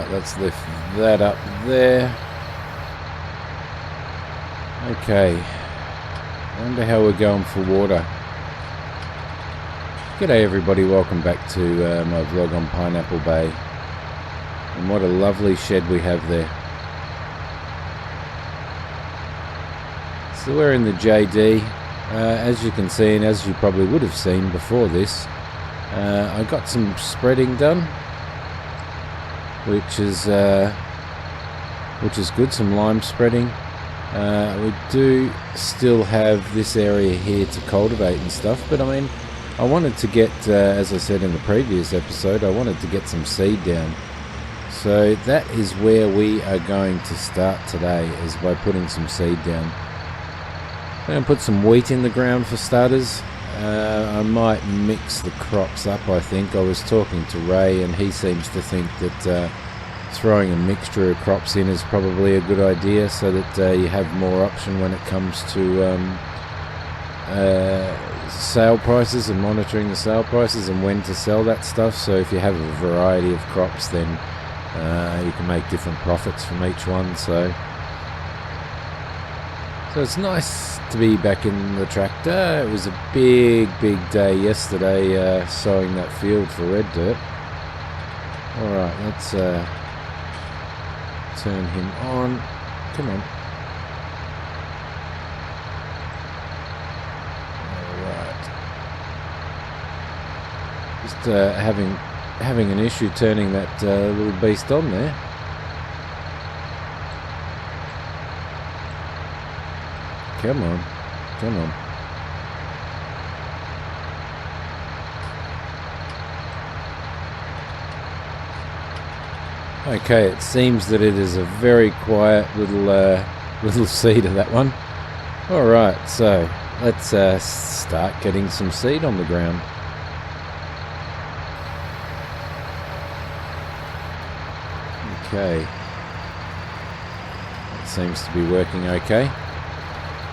Alright, let's lift that up there. Okay. Wonder how we're going for water. G'day everybody, welcome back to my vlog on Pineapple Bay. And what a lovely shed we have there. So we're in the JD. As you can see, and as you probably would have seen before this, I got some spreading done, which is good, some lime spreading. We do still have this area here to cultivate and stuff, but I mean, I wanted to get, as I said in the previous episode, I wanted to get some seed down. So that is where we are going to start today, is by putting some seed down. I'm going to put some wheat in the ground for starters. I might mix the crops up, I think. I was talking to Ray and he seems to think that throwing a mixture of crops in is probably a good idea, so that you have more option when it comes to sale prices and monitoring the sale prices and when to sell that stuff. So if you have a variety of crops, then you can make different profits from each one. So it's nice to be back in the tractor. It was a big day yesterday sowing that field for red dirt. Alright, let's turn him on. Come on. Alright. Just having an issue turning that little beast on there. Come on, come on. Okay, it seems that it is a very quiet little seed of that one. Alright, so let's start getting some seed on the ground. Okay. That seems to be working okay.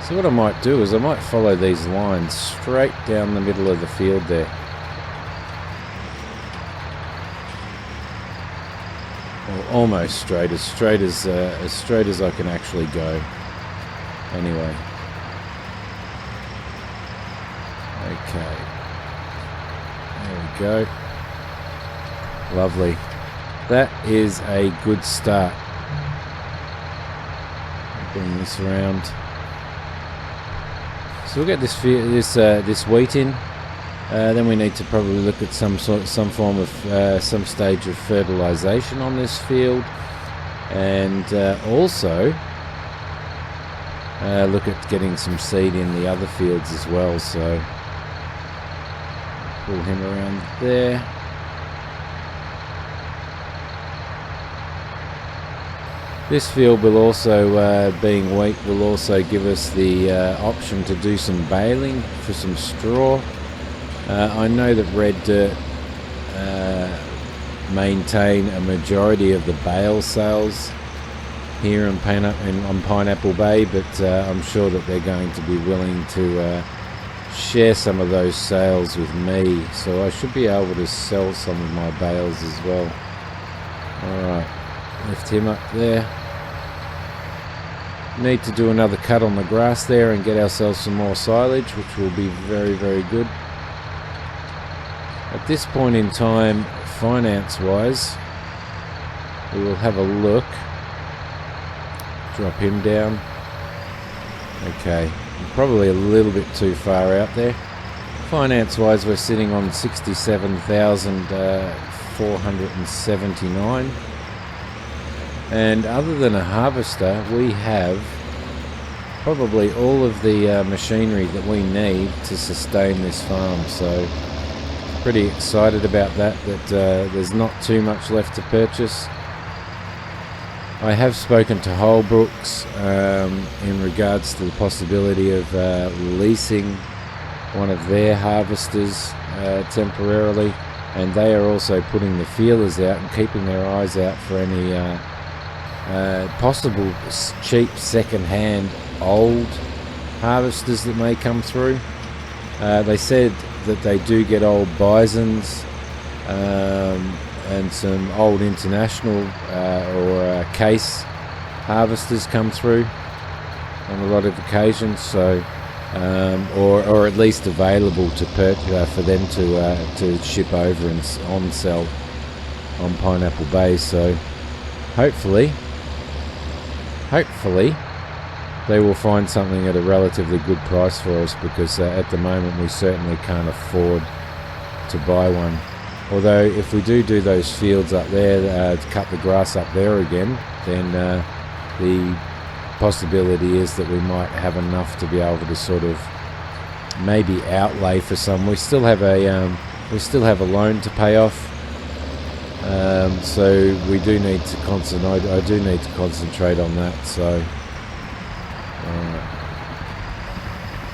So what I might do is I might follow these lines straight down the middle of the field there. Or almost straight as straight as I can actually go. Anyway. Okay. There we go. Lovely. That is a good start. Bring this around. So we'll get this wheat in. Then we need to probably look at some form of some stage of fertilization on this field, and also look at getting some seed in the other fields as well. So pull him around there. This field will also, being wheat, will also give us the option to do some baling for some straw. I know that red dirt maintain a majority of the bale sales here on Pineapple Bay, but I'm sure that they're going to be willing to share some of those sales with me, so I should be able to sell some of my bales as well. Alright. Lift him up there. Need to do another cut on the grass there and get ourselves some more silage, which will be very good. At this point in time, finance wise, we will have a look. Drop him down. Okay, probably a little bit too far out there. Finance wise, we're sitting on 67,479. And other than a harvester, we have probably all of the machinery that we need to sustain this farm. So pretty excited about that, there's not too much left to purchase. I have spoken to Holbrooks in regards to the possibility of leasing one of their harvesters temporarily, and they are also putting the feelers out and keeping their eyes out for any possible cheap second-hand old harvesters that may come through. They said that they do get old bisons and some old international or case harvesters come through on a lot of occasions, so or at least available to for them to ship over and on sell on Pineapple Bay. So hopefully they will find something at a relatively good price for us, because at the moment we certainly can't afford to buy one. Although if we do those fields up there, to cut the grass up there again, then the possibility is that we might have enough to be able to sort of maybe outlay for some. We still have a loan to pay off, so we do need to concentrate. I do need to concentrate on that. So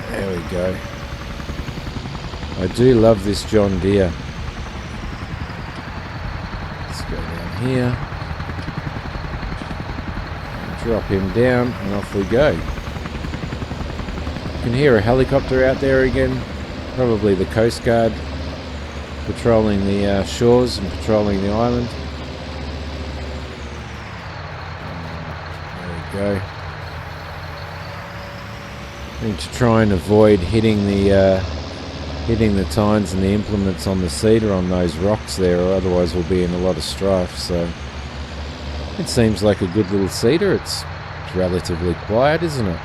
there we go. I do love this John Deere. Let's go down here, drop him down, and off we go. You can hear a helicopter out there again, probably the Coast Guard patrolling the shores and patrolling the island. There we go. I need to try and avoid hitting the tines and the implements on the seeder on those rocks there, or otherwise we'll be in a lot of strife. So it seems like a good little seeder. It's relatively quiet, isn't it?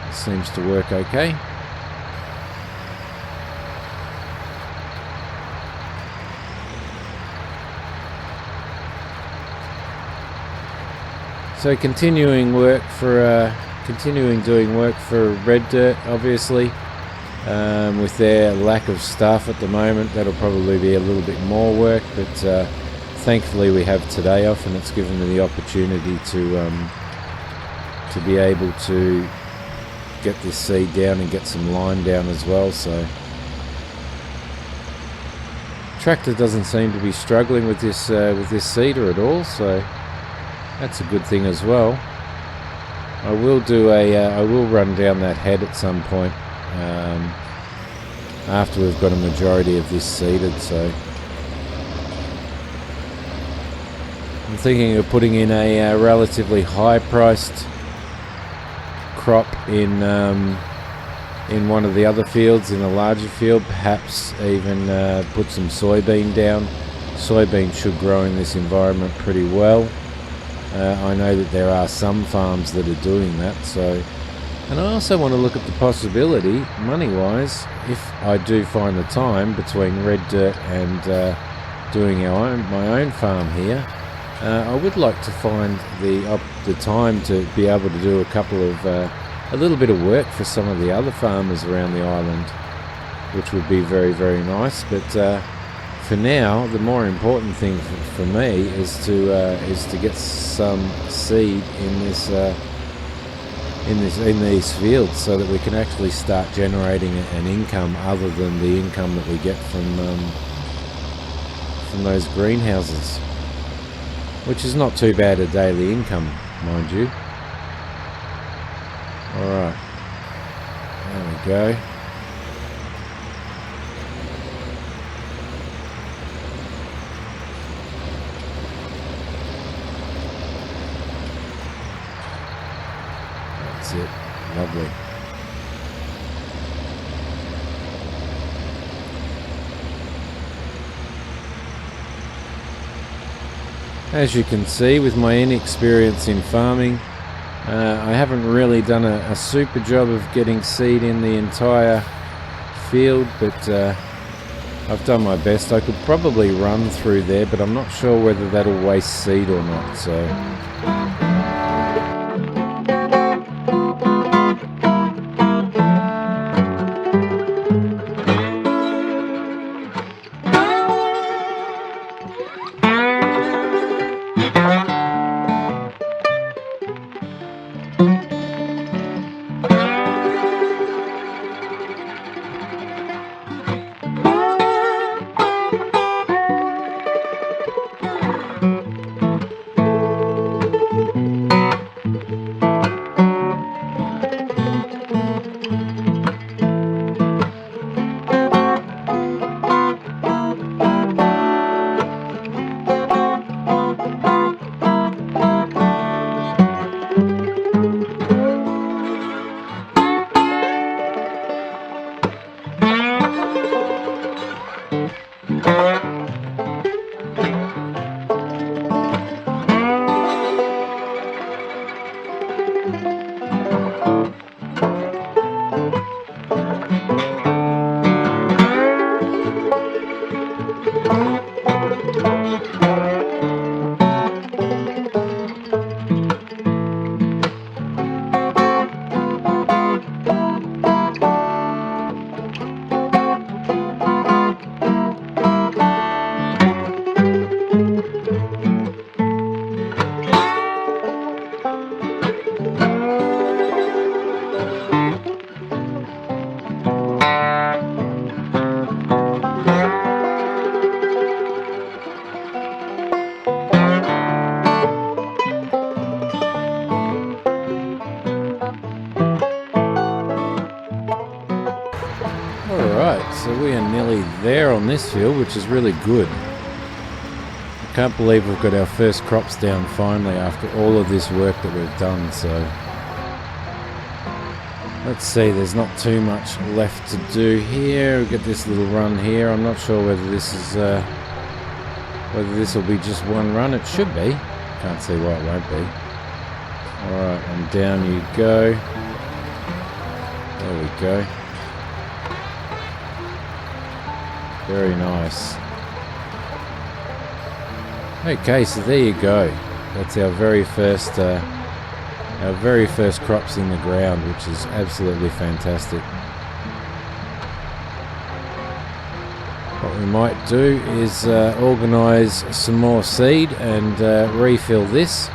It seems to work okay. So continuing doing work for Red Dirt, obviously. With their lack of staff at the moment, that'll probably be a little bit more work, but thankfully we have today off, and it's given me the opportunity to be able to get this seed down and get some line down as well. So tractor doesn't seem to be struggling with this seeder at all, so that's a good thing as well. I will run down that head at some point after we've got a majority of this seeded. So I'm thinking of putting in a relatively high-priced crop in one of the other fields, in a larger field, perhaps even put some soybean down. Soybean should grow in this environment pretty well. I know that there are some farms that are doing that, so. And I also want to look at the possibility, money-wise, if I do find the time between Red Dirt and doing my own farm here, I would like to find the time to be able to do a little bit of work for some of the other farmers around the island, which would be very, very nice. But for now, the more important thing for me is to get some seed in these fields, so that we can actually start generating an income other than the income that we get from those greenhouses, which is not too bad a daily income, mind you. Alright, there we go. That's it. Lovely. As you can see, with my inexperience in farming, I haven't really done a super job of getting seed in the entire field, but I've done my best. I could probably run through there, but I'm not sure whether that'll waste seed or not. So Alright, so we are nearly there on this field, which is really good. I can't believe we've got our first crops down finally after all of this work that we've done, so let's see, there's not too much left to do here. We've got this little run here. I'm not sure whether this is whether this will be just one run. It should be. Can't see why it won't be. Alright, and down you go. There we go. Very nice. Okay, so there you go. That's our very first crops in the ground, which is absolutely fantastic. What we might do is organise some more seed and refill this.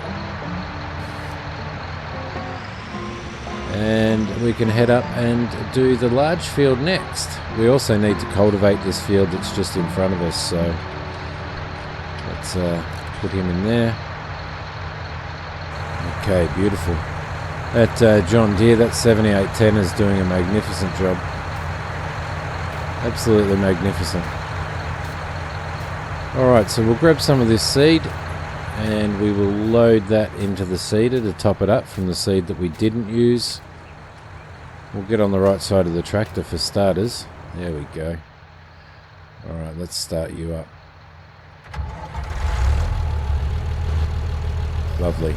And we can head up and do the large field next. We also need to cultivate this field that's just in front of us, so let's put him in there. Okay, beautiful. That John Deere, that 7810 is doing a magnificent job. Absolutely magnificent. Alright, so we'll grab some of this seed and we will load that into the seeder to top it up from the seed that we didn't use. We'll get on the right side of the tractor for starters. There we go. Alright, let's start you up. Lovely.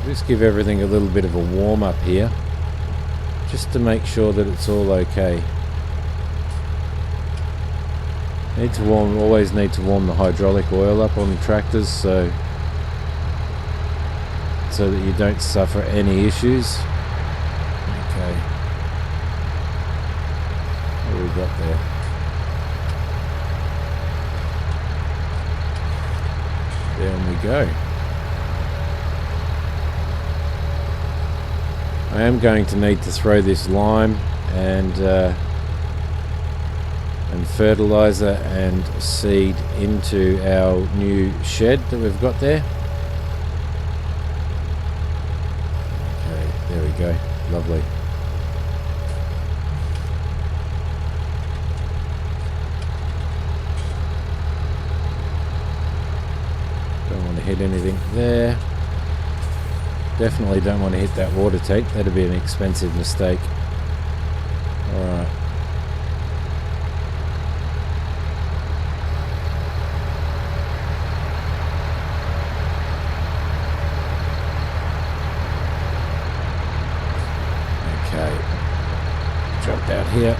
Just give everything a little bit of a warm up here, just to make sure that it's all okay. Always need to warm the hydraulic oil up on the tractors so that you don't suffer any issues. Okay. What have we got there? Down we go. I am going to need to throw this lime and fertilizer and seed into our new shed that we've got there. Okay, there we go. Lovely. Don't want to hit anything there. Definitely don't want to hit that water tank. That'd be an expensive mistake. Alright. Okay. Jump out here.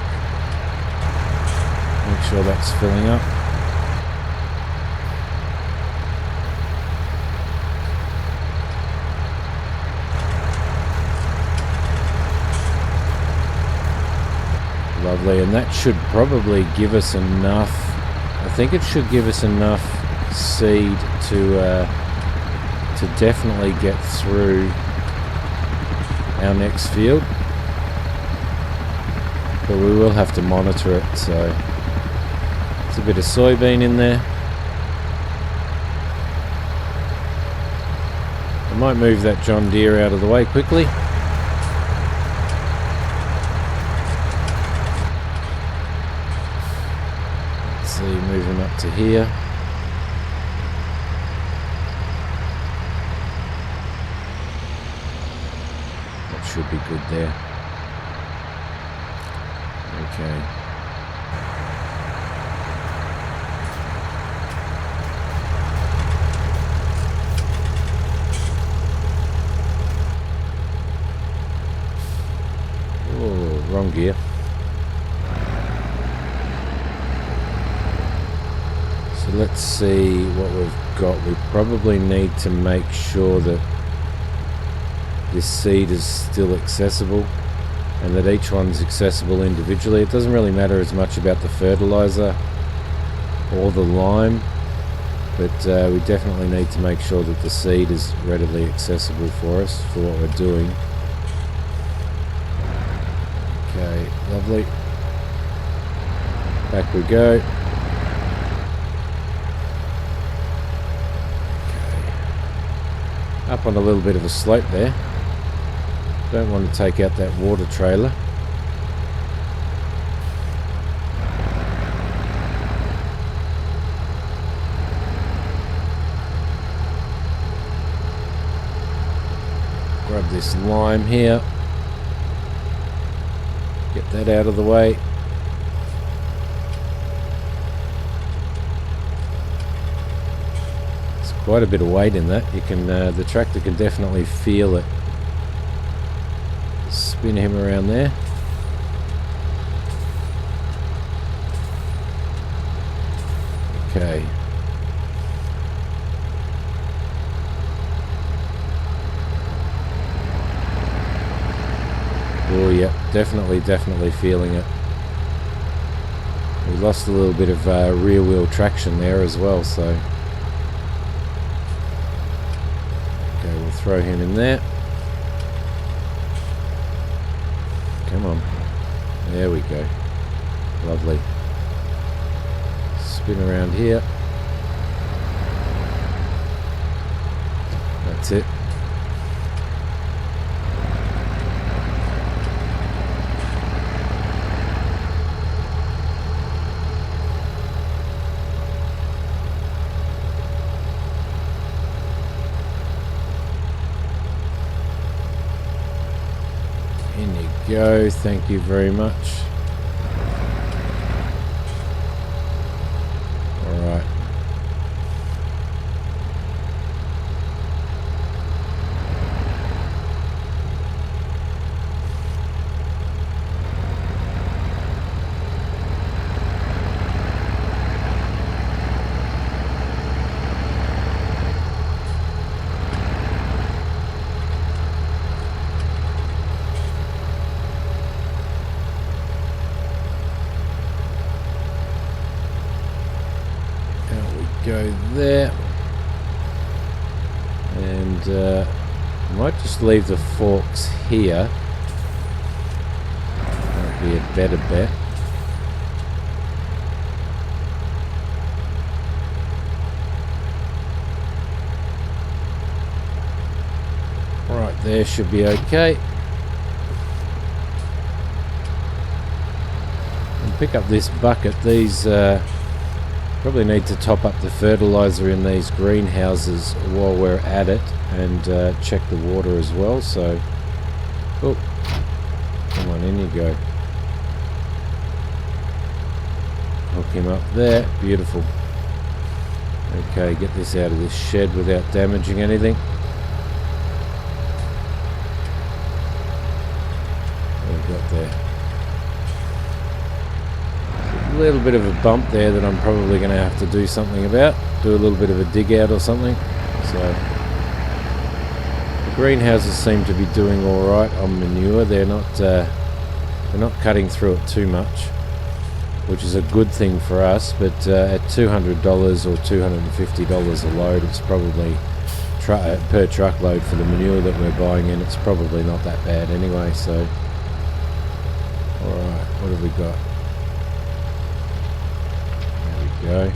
Make sure that's filling up. Lovely, and that should probably give us enough. I think it should give us enough seed to definitely get through our next field. But we will have to monitor it, so there's a bit of soybean in there. I might move that John Deere out of the way quickly. Move him up to here. That should be good there. Okay. Oh, wrong gear. Let's see what we've got. We probably need to make sure that this seed is still accessible and that each one's accessible individually. It doesn't really matter as much about the fertilizer or the lime, but we definitely need to make sure that the seed is readily accessible for us for what we're doing. Okay, lovely. Back we go. Up on a little bit of a slope there. Don't want to take out that water trailer. this lime here. Get that out of the way. There's quite a bit of weight in that. You can, the tractor can definitely feel it. Spin him around there. Okay. Oh yeah, definitely feeling it. We lost a little bit of rear wheel traction there as well, so okay, we'll throw him in there. Come on, there we go, lovely. Spin around here. That's it. In you go, thank you very much. Alright. Go there, and I might just leave the forks here. Might be a better bet. Right there should be okay. And pick up this bucket. These probably need to top up the fertilizer in these greenhouses while we're at it, and check the water as well. So, oh, come on, in you go. Hook him up there, beautiful. Okay, get this out of this shed without damaging anything. What have we got there? A little bit of a bump there that I'm probably going to have to do something about. Do a little bit of a dig out or something. So the greenhouses seem to be doing all right on manure. They're not cutting through it too much, which is a good thing for us. But at $200 or $250 a load, it's probably per truckload for the manure that we're buying in. It's probably not that bad anyway. So all right, what have we got? Go.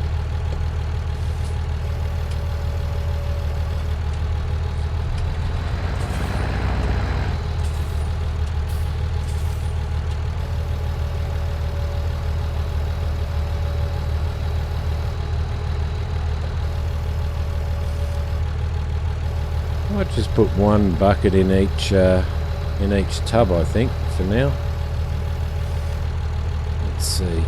I might just put one bucket in each tub, I think, for now. Let's see.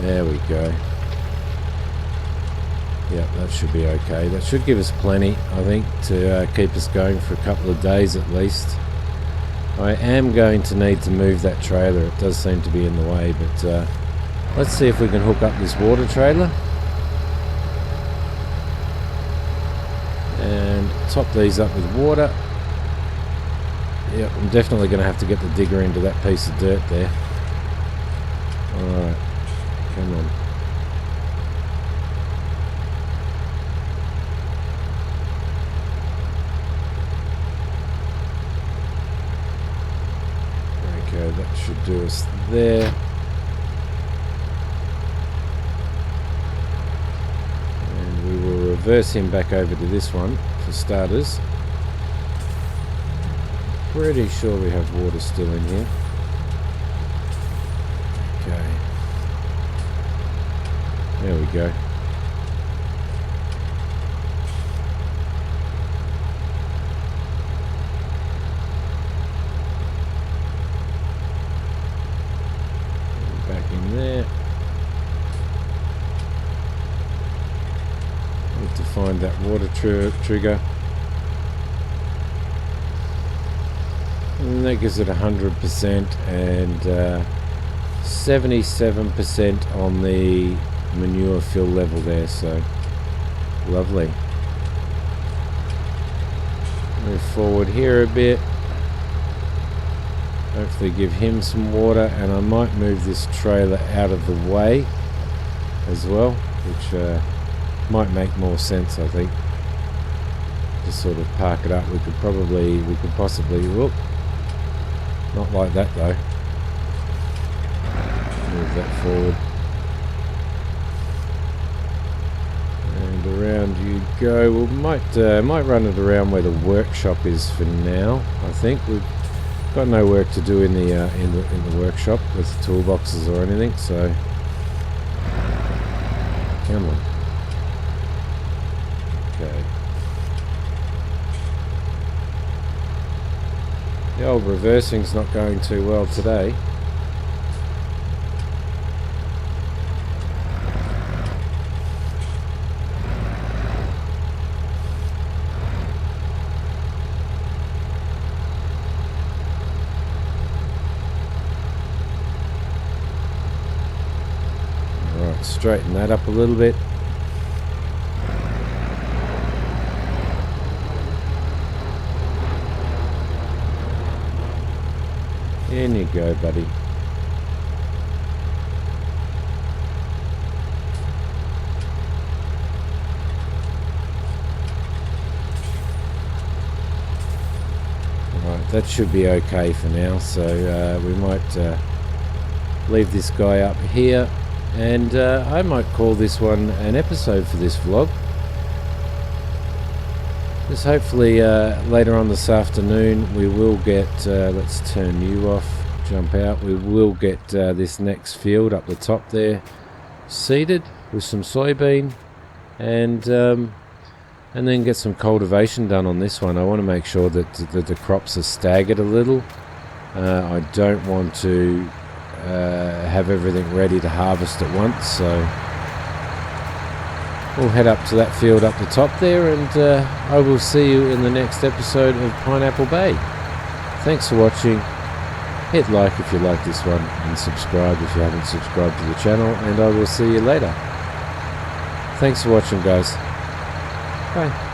There we go. Yeah, that should be okay. That should give us plenty, I think, to keep us going for a couple of days at least. I am going to need to move that trailer. It does seem to be in the way, but let's see if we can hook up this water trailer. And top these up with water. Yep, I'm definitely going to have to get the digger into that piece of dirt there. Alright. Come on. Okay, that should do us there. And we will reverse him back over to this one for starters. Pretty sure we have water still in here. There we go. Back in there. Need to find that water trigger. And that gives it 100% and 77% on the manure fill level there, so lovely. Move forward here a bit. Hopefully give him some water, and I might move this trailer out of the way as well, which might make more sense, I think. Just sort of park it up. We could possibly, whoop, not like that though. Move that forward. And around you go. We might run it around where the workshop is for now. I think we've got no work to do in the workshop with the toolboxes or anything. So come on. Okay. The old reversing's not going too well today. Alright, straighten that up a little bit. In you go, buddy. Right, that should be okay for now, so we might leave this guy up here, and I might call this one an episode for this vlog. Just hopefully later on this afternoon we will get, let's turn you off, jump out, we will get this next field up the top there seeded with some soybean, and then get some cultivation done on this one. I want to make sure that the crops are staggered a little. I don't want to have everything ready to harvest at once, so we'll head up to that field up the top there, and I will see you in the next episode of Pineapple Bay. Thanks for watching. Hit like if you like this one, and subscribe if you haven't subscribed to the channel, and I will see you later. Thanks for watching, guys. Bye.